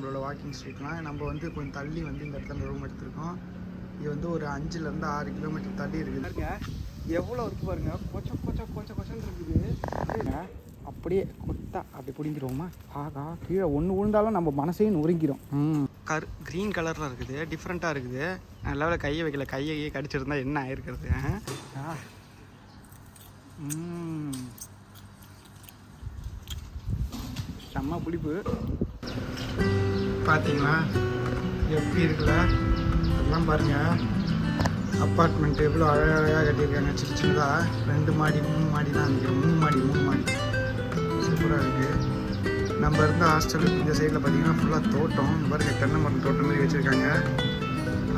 நம்மளோட வாக்கிங் ஸ்ட்ரீட்லாம். நம்ம வந்து கொஞ்சம் தள்ளி வந்து இந்த இடத்துல ரூம் எடுத்திருக்கோம். இது வந்து ஒரு 5லேருந்து 6 கிலோமீட்டர் தள்ளி இருக்குது. பாருங்க எவ்வளோ இருக்குது பாருங்க, கொச்சம் இருக்குது. அப்படியே கொத்தா அப்படி பிடிங்கிடுவோமா? ஆகா, கீழே ஒன்று விழுந்தாலும் நம்ம மனசையும் நொறுங்கிடும். க்ரீன் கலரில் இருக்குது, டிஃப்ரெண்ட்டாக இருக்குது. நல்ல கையை வைக்கல, கையை கடிச்சிருந்தா என்ன ஆயிருக்கிறது? செம்ம பிடிப்பு. பார்த்தீங்களா எப்படி இருக்குல்ல? அதெல்லாம் பாருங்கள், அப்பார்ட்மெண்ட் எவ்வளோ அழகாக கட்டியிருக்காங்க. சின்னதாக 2 மாடி 3 மாடி தான் நினைக்கிறேன். 3 மாடி சூப்பராக இருக்குது. நம்ம இருந்த ஹாஸ்டல் இந்த சைடில் பார்த்தீங்கன்னா ஃபுல்லாக தோட்டம். இந்த பாருங்க, தென்னை மரம் தோட்டம் மாதிரி வச்சுருக்காங்க.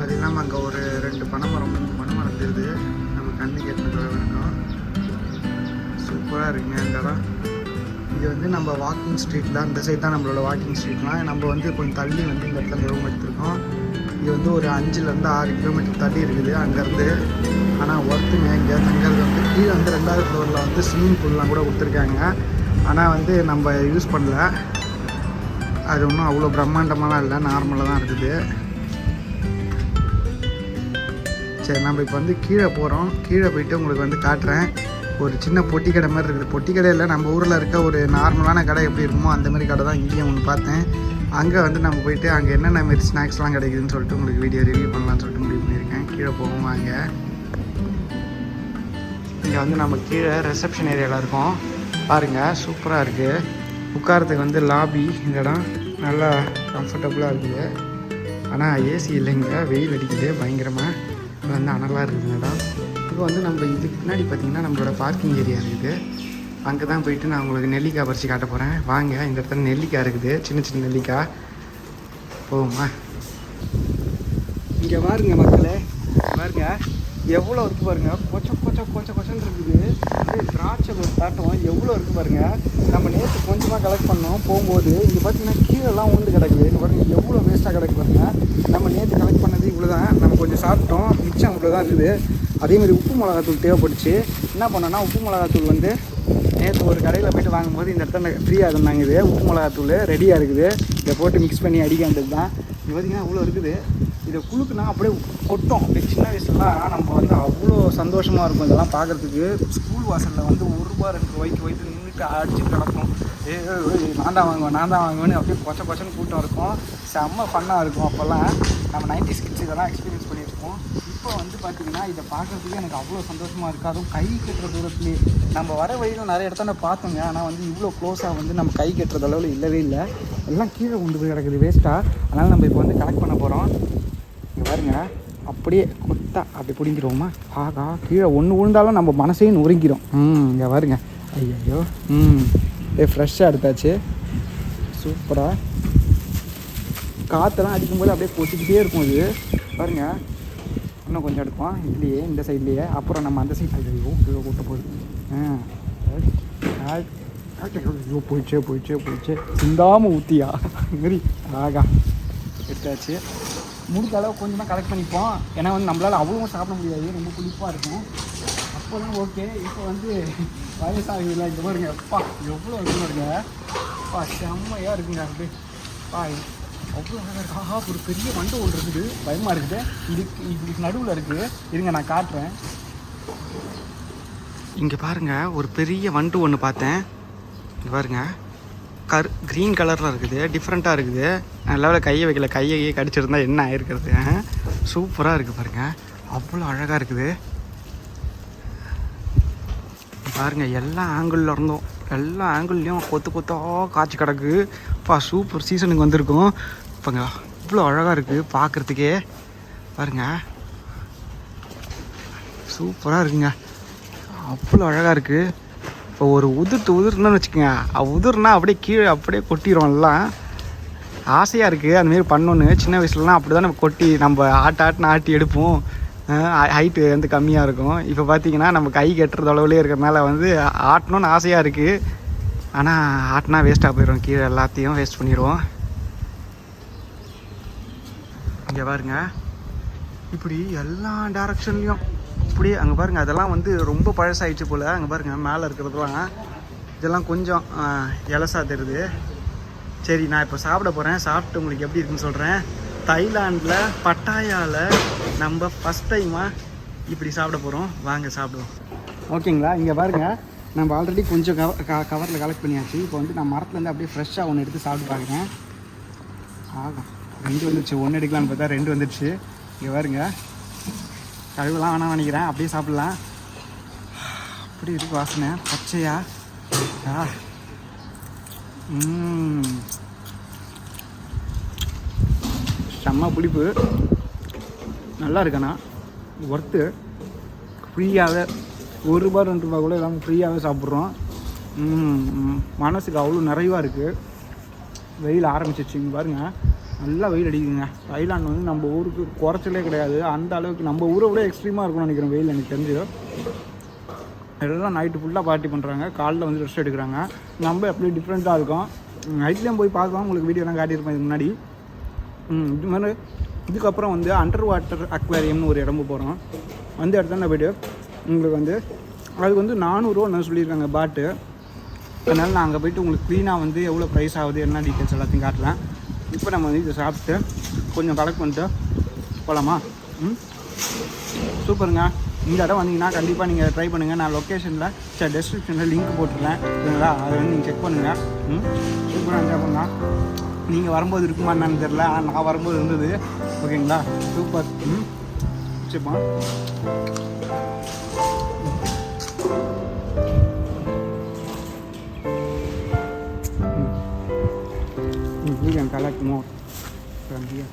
அது இல்லாமல் அங்கே ஒரு 2 பனைமரம் 3 பனைமரம் தெரியுது. நம்ம கண்ணுக்கு எட்டுற வேணும். சூப்பராக இருக்குங்க இந்த இடம். இது வந்து நம்ம வாக்கிங் ஸ்ட்ரீட்டில் அந்த சைடு தான் நம்மளோட வாக்கிங் ஸ்ட்ரீட்லாம். நம்ம வந்து கொஞ்சம் தள்ளி வந்து இந்த இடத்துல ரூம் எடுத்திருக்கோம். இது வந்து ஒரு 5லேருந்து 6 கிலோமீட்டர் தள்ளி இருக்குது அங்கேருந்து. ஆனால் ஒர்த்துங்க இங்கே தங்கிறது வந்து கீழே வந்து 2வது ஃப்ளோரில் வந்து ஸ்விம்மிங் பூல்லாம் கூட கொடுத்துருக்காங்க. ஆனால் வந்து நம்ம யூஸ் பண்ணல. அது ஒன்றும் அவ்வளோ பிரம்மாண்டமாலாம் இல்லை, நார்மலாக தான் இருக்குது. சரி, நம்ம இப்போ வந்து கீழே போகிறோம். கீழே போயிட்டு உங்களுக்கு வந்து காட்டுறேன். ஒரு சின்ன பொட்டி கடை மாதிரி இருக்குது. பொட்டி கடையில் நம்ம ஊரில் இருக்க ஒரு நார்மலான கடை எப்படி இருக்குமோ அந்த மாதிரி கடை தான் இங்கேயும் ஒன்று பார்த்தேன். அங்கே வந்து நம்ம போயிட்டு அங்கே என்னென்ன மாரி ஸ்நாக்ஸ்லாம் கிடைக்குதுன்னு சொல்லிட்டு உங்களுக்கு வீடியோ ரிவ்யூ பண்ணலான்னு சொல்லிட்டு முடிவு பண்ணியிருக்கேன். கீழே போவோம் வாங்க. இங்கே வந்து நம்ம கீழே ரிசப்ஷன் ஏரியாவில் இருக்கோம். பாருங்கள், சூப்பராக இருக்குது. உட்காரத்துக்கு வந்து லாபி. இந்த இடம் நல்லா கம்ஃபர்டபுளாக இருக்குது. ஆனால் ஏசி இல்லைங்க, வெயில் அடிக்குது பயங்கரமாக. இது வந்து அனலாக இருக்குது இடம். இப்போ வந்து நம்ம இதுக்கு பின்னாடி பார்த்திங்கன்னா நம்மளோட பார்க்கிங் ஏரியா இருக்குது. அங்கே தான் போயிட்டு நான் உங்களுக்கு நெல்லிக்காய் பறித்து காட்ட போகிறேன். வாங்க, இந்த இடத்துல நெல்லிக்காய் இருக்குது, சின்ன சின்ன நெல்லிக்காய். போகுமா? இங்கே பாருங்க மக்களே, பாருங்க எவ்வளோ இருக்குது பாருங்க. கொச்சன்னு இருக்குது. அப்படியே திராட்சை தாட்டம் எவ்வளோ இருக்குது பாருங்க. நம்ம நேற்று கொஞ்சமாக கலெக்ட் பண்ணோம் போகும்போது. இங்கே பார்த்தீங்கன்னா கீழெல்லாம் உண்டு கிடக்குது. இங்கே பாருங்கள் எவ்வளோ வேஸ்ட்டாக கிடக்கு பாருங்க. நம்ம நேற்று கலெக்ட் பண்ணது இவ்வளோ தான். நம்ம கொஞ்சம் சாப்பிட்டோம், மிச்சம் இவ்வளோ தான் இருக்குது. அதேமாதிரி உப்பு மிளகாத்தூள் தேவைப்பட்டுச்சு. என்ன பண்ணோன்னா, உப்பு மிளகாத்தூள் வந்து நேற்று ஒரு கடையில் போய்ட்டு வாங்கும்போது இந்த இடத்துல ஃப்ரீயாக இருந்தாங்க. இது உப்பு மிளகாத்தூள் ரெடியாக இருக்குது. இதை போட்டு மிக்ஸ் பண்ணி அடிக்க வேண்டியது தான். இது பார்த்திங்கன்னா அவ்வளோ இருக்குது. இதை குழுக்குனா அப்படியே கொட்டும். அப்படியே சின்ன வயசுலாம் நம்ம வந்து அவ்வளோ சந்தோஷமாக இருக்கும் இதெல்லாம் பார்க்குறதுக்கு. ஸ்கூல் வாசலில் வந்து 1 ரூபா 2 ரூபாய்க்கு வைத்து நின்றுட்டு அடிச்சுட்டு கிடக்கும். நான் தான் வாங்குவேன்னு அப்படியே கொச்சன்னு கூட்டம் இருக்கும். செம்ம ஃபன்னாக இருக்கும். அப்போல்லாம் நம்ம 90s கிட்ஸ் இதெல்லாம் எக்ஸ்பீரியன்ஸ் பண்ணியிருக்கோம். இப்போ வந்து பார்த்திங்கன்னா இதை பார்க்குறதுக்கு எனக்கு அவ்வளோ சந்தோஷமாக இருக்குது. அதுவும் கை கட்டுற தூரத்துலேயே நம்ம வர வழியில் நிறைய இடத்துல பார்த்தோங்க. ஆனால் வந்து இவ்வளோ க்ளோஸாக வந்து நம்ம கை கட்டுறது அளவில் இல்லவே இல்லை. எல்லாம் கீழே கொண்டு போய் கிடக்குது வேஸ்ட்டாக. அதனால் நம்ம இப்போ வந்து கலெக்ட் பண்ண போகிறோம். இங்கே பாருங்க, அப்படியே கொத்தா அப்படி பிடிங்கிடுவோமா? ஆகா, கீழே ஒன்று விழுந்தாலும் நம்ம மனசையும் நொறுங்கிடும். இங்கே பாருங்க, ஐயோ ஃப்ரெஷ்ஷாக எடுத்தாச்சு. சூப்பராக காற்றெல்லாம் அடிக்கும்போது அப்படியே கொட்டிக்கிட்டே இருக்கும். இது பாருங்கள், இன்னும் கொஞ்சம் எடுப்போம் இதுலேயே, இந்த சைட்லேயே. அப்புறம் நம்ம அந்த சைட் ஐயோ கீழே கூட்ட போகுது. ஐயோ போயிடுச்சே சிந்தாமல் ஊற்றியா மாரி. ஆகா, எடுத்தாச்சு. முடிஞ்ச அளவு கொஞ்சமாக கலெக்ட் பண்ணிப்போம். ஏன்னா வந்து நம்மளால் அவ்வளோவும் சாப்பிட முடியாது, ரொம்ப புளிப்பாக இருக்கும். அப்போதான் ஓகே. இப்போ வந்து வயசாகுதுல, இந்த பாருங்க அப்பா எவ்வளோ இருக்குது பாருங்க. அப்பா செம்மையாக இருக்குங்க. அப்படி பா அவ்வளோ அழகாக இருக்கு. ஆஹா, ஒரு பெரிய வண்டு ஒன்று இருக்குது, பயமாக இருக்குது. இதுக்கு நடுவில் இருக்குது, இருங்க நான் காட்டுறேன். இங்கே பாருங்கள், ஒரு பெரிய வண்டு ஒன்று பார்த்தேன். இங்கே பாருங்கள், க்ரீன் கலரில் இருக்குது, டிஃப்ரெண்ட்டாக இருக்குது. நல்ல கையை வைக்கல, கையை கடிச்சிருந்தா என்ன ஆயிருக்கிறது? சூப்பராக இருக்குது பாருங்கள், அவ்வளோ அழகாக இருக்குது. பாருங்கள், எல்லா ஆங்கிளில் இருந்தோம், எல்லா ஆங்கிள்லேயும் கொத்தாக காய்ச்சி கிடக்கு. அப்பா சூப்பர் சீசனுக்கு வந்திருக்கும். இப்போங்க இவ்வளோ அழகாக இருக்குது பார்க்குறதுக்கே. பாருங்கள், சூப்பராக இருக்குங்க, அவ்வளோ அழகாக இருக்குது. இப்போ ஒரு உதிர்னு வச்சுக்கோங்க, உதிர்னா அப்படியே கீழே அப்படியே கொட்டிடும். எல்லாம் ஆசையாக இருக்குது அந்தமாரி பண்ணோன்னு. சின்ன வயசுலலாம் அப்படி தான் நம்ம கொட்டி நம்ம ஆட்டி எடுப்போம். ஹைட்டு வந்து கம்மியாக இருக்கும். இப்போ பார்த்திங்கன்னா நம்ம கை கட்டுறது அளவுலேயே இருக்கிறதுனால வந்து ஆட்டணும்னு ஆசையாக இருக்குது. ஆனால் ஆட்டினா வேஸ்ட்டாக போயிடும், கீழே எல்லாத்தையும் வேஸ்ட் பண்ணிடுவோம். இங்கே பாருங்க, இப்படி எல்லா டேரக்ஷன்லேயும் அப்படியே அங்கே பாருங்கள், அதெல்லாம் வந்து ரொம்ப பழசாயிடுச்சு போல். அங்கே பாருங்கள், மேலே இருக்கிறதுலாம் இதெல்லாம் கொஞ்சம் இலசாக தெரியுது. சரி, நான் இப்போ சாப்பிட போகிறேன். சாப்பிட்டு உங்களுக்கு எப்படி இருக்குன்னு சொல்கிறேன். தாய்லாண்டில் பட்டாயாவில் நம்ம ஃபஸ்ட் டைமாக இப்படி சாப்பிட போகிறோம். வாங்க சாப்பிடுவோம். ஓகேங்களா, இங்கே பாருங்கள், நம்ம ஆல்ரெடி கொஞ்சம் கவரில் கலெக்ட் பண்ணியாச்சு. இப்போ வந்து நான் மரத்துலேருந்து அப்படியே ஃப்ரெஷ்ஷாக ஒன்று எடுத்து சாப்பிட்டு பார்க்குறேன். ஆகும் 2 வந்துடுச்சு. 1 எடுக்கலான்னு பார்த்தா 2 வந்துடுச்சு. இங்கே பாருங்க, கழுவலாம் வேணாம் நினைக்கிறேன். அப்படியே சாப்பிட்லாம். அப்படி இருக்கு வாசனை, பச்சையா. செம்ம புளிப்பு, நல்லா இருக்கண்ணா, ஒர்த்து. ஃப்ரீயாகவே ₹1 ₹2 கூட இல்லாமல் ஃப்ரீயாகவே சாப்பிட்றோம். மனசுக்கு அவ்வளோ நிறைவாக இருக்குது. வெயில் ஆரம்பிச்சிச்சு. இங்கே பாருங்கள், நல்லா வெயில் அடிக்குதுங்க. தாய்லாந்து வந்து நம்ம ஊருக்கு குறைச்சலே கிடையாது. அந்த அளவுக்கு நம்ம ஊரை விட எக்ஸ்ட்ரீமாக இருக்கும்னு நினைக்கிறேன் வெயில், எனக்கு தெரிஞ்சு. எல்லாம் நைட்டு ஃபுல்லாக பார்ட்டி பண்ணுறாங்க, காலைல வந்து ரெஸ்ட் எடுக்கிறாங்க. நம்ம எப்படி டிஃப்ரெண்ட்டாக இருக்கும். நைட்லேயும் போய் பார்க்கலாம், உங்களுக்கு வீடியோலாம் காட்டியிருப்பேன் இதுக்கு முன்னாடி. இது மாதிரி இதுக்கப்புறம் வந்து அண்டர் வாட்டர் அக்வேரியம்னு ஒரு இடம்பு போகிறோம். அந்த இடத்துல போய்ட்டு உங்களுக்கு வந்து அதுக்கு வந்து ₹400 சொல்லியிருக்காங்க பாட்டு. அதனால் நான் அங்கே போய்ட்டு உங்களுக்கு க்ளீனாக வந்து எவ்வளோ ப்ரைஸ் ஆகுது, என்ன டீட்டெயில்ஸ் எல்லாத்தையும் காட்டுறேன். இப்போ நம்ம வந்து இதை சாப்பிட்டு கொஞ்சம் கலெக்ட் பண்ணிட்டு போகலாமா? சூப்பருங்க. இந்த இடம் வந்தீங்கன்னா கண்டிப்பாக நீங்கள் ட்ரை பண்ணுங்கள். நான் லொக்கேஷனில் டெஸ்கிரிப்ஷனில் லிங்க் போட்டுருக்கேன், சரிங்களா? அதை வந்து நீங்கள் செக் பண்ணுங்கள். சூப்பராக என்ஜாய் பண்ணலாம். நீங்கள் வரும்போது இருக்குமா என்னன்னு தெரில, நான் வரும்போது இருந்தது. ஓகேங்களா, சூப்பர். சரிப்பா, you can collect more from here.